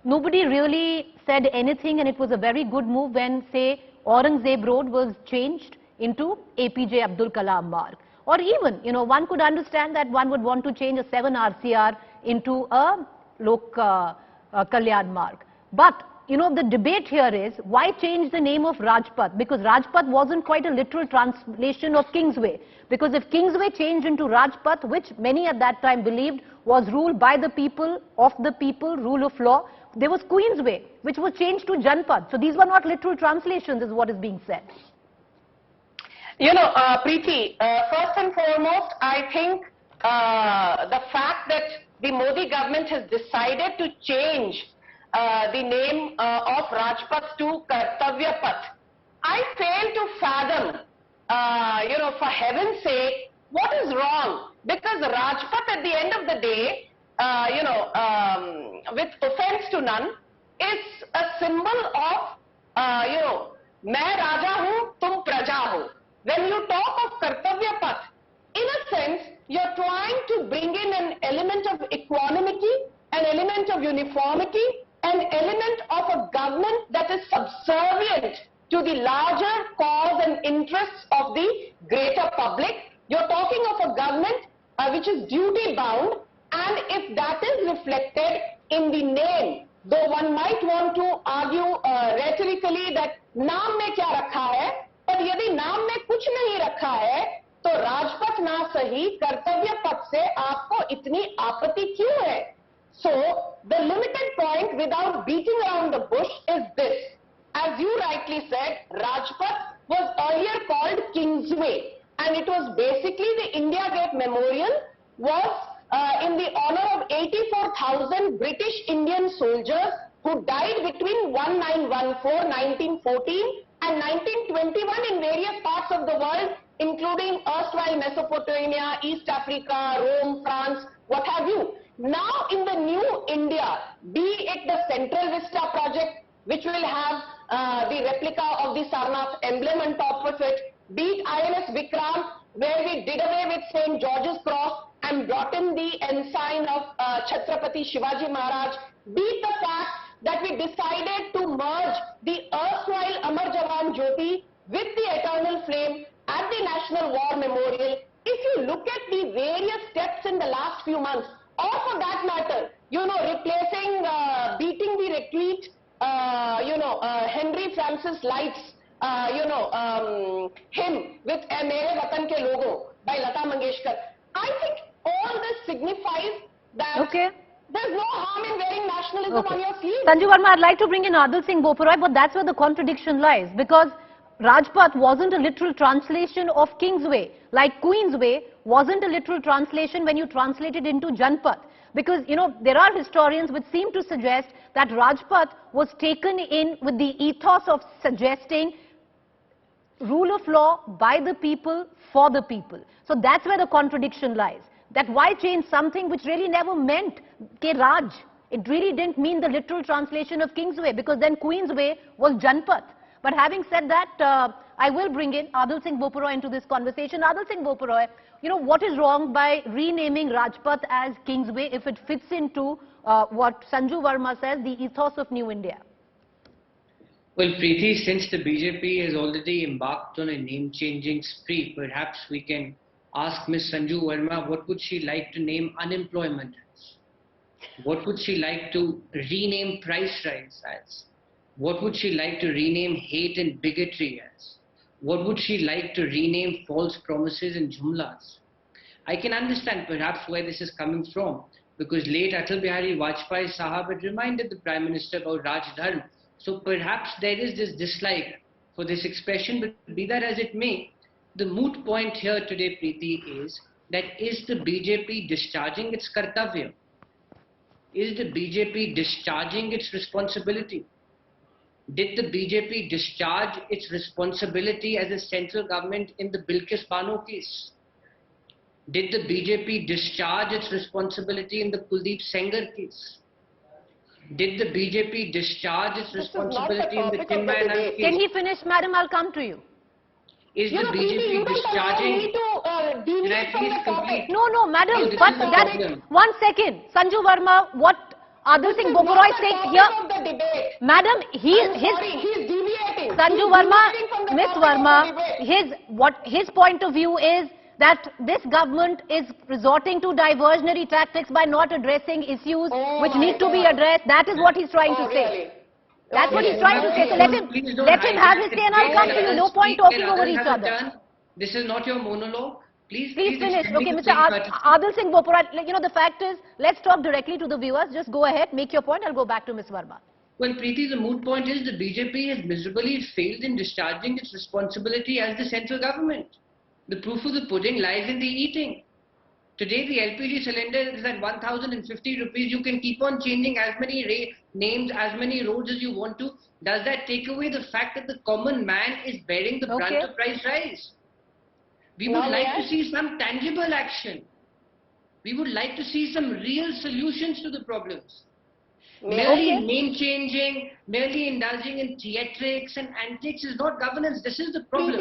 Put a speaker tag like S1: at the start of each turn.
S1: nobody really said anything, and it was a very good move when, say, Aurangzeb Road was changed into APJ Abdul Kalam Marg. Or even, one could understand that one would want to change a 7 RCR into a Lok Kalyan Marg. But, the debate here is, why change the name of Rajpath? Because Rajpath wasn't quite a literal translation of Kingsway. Because if Kingsway changed into Rajpath, which many at that time believed was ruled by the people, of the people, rule of law, there was Queensway, which was changed to Janpath. So these were not literal translations, is what is being said.
S2: Preeti, first and foremost, I think the fact that the Modi government has decided to change the name of Rajpath to Kartavya Path, I fail to fathom, for heaven's sake, what is wrong? Because Rajpath at the end of the day, with offense to none, is a symbol of, मैं राजा हूँ, तुम प्रजा हो. When you talk of Kartavya Path, in a sense, you're trying to bring in an element of equanimity, an element of uniformity, an element of a government that is subservient to the larger cause and interests of the greater public. You're talking of a government which is duty bound, and if that is reflected in the name, though one might want to argue rhetorically that नाम में क्या रखा है, पर यदि नाम में कुछ नहीं रखा है, तो राजपथ ना सही कर्तव्य पथ से आपको इतनी आपत्ति क्यों है? So the limited point, without beating around the bush, is this: as you rightly said, Rajpath was earlier called Kingsway, and it was basically the India Gate Memorial was in the honor of 84,000 British Indian soldiers who died between 1914, 1914 and 1921 in various parts of the world, including erstwhile Mesopotamia, East Africa, Rome, France, what have you. Now in the new India, be it the Central Vista project, which will have the replica of the Sarnath emblem on top of it, be it INS Vikram, where we did away with St. George's Cross and brought in the ensign of Chhatrapati Shivaji Maharaj, be it the fact that we decided to merge the erstwhile Amar Jawan Jyoti with the eternal flame at the National War Memorial. If you look at the various steps in the last few months, or for that matter, replacing, beating the retreat, Henry Francis Light's, hymn with Mere Watan Ke Logo by Lata Mangeshkar. I think all this signifies that there's no harm in wearing nationalism on your sleeve.
S1: Sanju Verma, I'd like to bring in Adil Singh Boparoy, but that's where the contradiction lies, because Rajpath wasn't a literal translation of Kingsway, like Queensway wasn't a literal translation when you translate it into Janpath. Because, there are historians which seem to suggest that Rajpath was taken in with the ethos of suggesting rule of law by the people, for the people. So that's where the contradiction lies. That why change something which really never meant Ke Raj? It really didn't mean the literal translation of Kingsway, because then Queensway was Janpath. But having said that, I will bring in Adil Singh Boparoy into this conversation. Adil Singh Boparoy, what is wrong by renaming Rajpath as Kingsway if it fits into what Sanju Verma says, the ethos of New India?
S3: Well, Preeti, since the BJP has already embarked on a name-changing spree, perhaps we can ask Ms. Sanju Verma what would she like to name unemployment as? What would she like to rename price rise as? What would she like to rename hate and bigotry as? What would she like to rename false promises and jumlas? I can understand perhaps where this is coming from, because late Atal Bihari Vajpayee Sahab had reminded the Prime Minister about Raj Dharma. So perhaps there is this dislike for this expression, but be that as it may, the moot point here today, Preeti, is that is the BJP discharging its kartavya? Is the BJP discharging its responsibility? Did the BJP discharge its responsibility as a central government in the Bilkis Bano case? Did the BJP discharge its responsibility in the Kuldeep Sengar case? Did the BJP discharge its responsibility in the Timbayan case?
S1: Can he finish, madam? I'll come to you.
S3: Is the BJP discharging?
S1: No, madam. But that, one second, Sanju Verma. What Adil Singh Boparoy saying here,
S2: of the debate.
S1: Madam,
S2: I'm sorry, he's deviating.
S1: Sanju
S2: He's
S1: Verma,
S2: deviating from the
S1: Miss
S2: topic of
S1: Verma,
S2: the debate.
S1: his point of view is that this government is resorting to diversionary tactics by not addressing issues
S2: Oh
S1: which
S2: my
S1: need to be
S2: God.
S1: addressed. That is what he's trying to say.
S2: Really?
S1: That's what he's trying to say. So
S3: Please don't
S1: let him have
S3: hijack
S1: his
S3: the
S1: say and I'll
S3: debate.
S1: come to you. No point
S3: Speak when
S1: talking over
S3: others
S1: each
S3: have a
S1: other.
S3: turn. This is not your monologue. Please
S1: Finish.
S3: extend
S1: Okay,
S3: me
S1: Mr.
S3: to courtesy.
S1: Adil Singh Boparoy, you know, the fact is, let's talk directly to the viewers. Just go ahead, make your point. I'll go back to Ms. Verma.
S3: Well, Preeti, the moot point is the BJP has miserably failed in discharging its responsibility as the central government. The proof of the pudding lies in the eating. Today, the LPG cylinder is at 1,050 rupees. You can keep on changing as many names, as many roads as you want to. Does that take away the fact that the common man is bearing the brunt of price rise? We would like to see some tangible action. We would like to see some real solutions to the problems. Merely name changing, merely indulging in theatrics and antics is not governance. This is the problem.